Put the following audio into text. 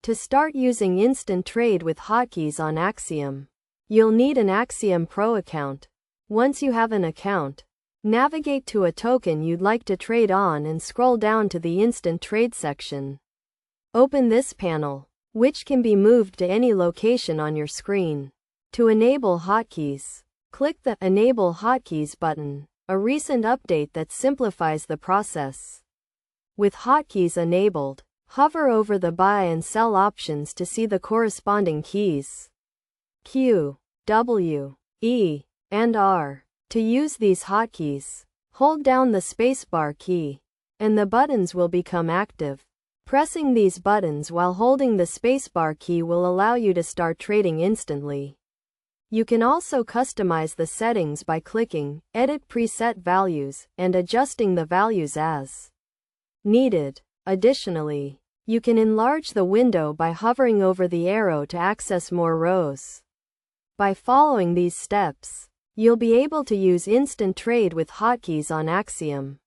To start using Instant Trade with Hotkeys on Axiom, you'll need an Axiom Pro account. Once you have an account, navigate to a token you'd like to trade on and scroll down to the Instant Trade section. Open this panel, which can be moved to any location on your screen. To enable hotkeys, click the Enable Hotkeys button, a recent update that simplifies the process. With hotkeys enabled, hover over the buy and sell options to see the corresponding keys Q, W, E, and R. To use these hotkeys, hold down the spacebar key, and the buttons will become active. Pressing these buttons while holding the spacebar key will allow you to start trading instantly. You can also customize the settings by clicking Edit Preset Values and adjusting the values as needed. Additionally, you can enlarge the window by hovering over the arrow to access more rows. By following these steps, you'll be able to use Instant Trade with hotkeys on Axiom.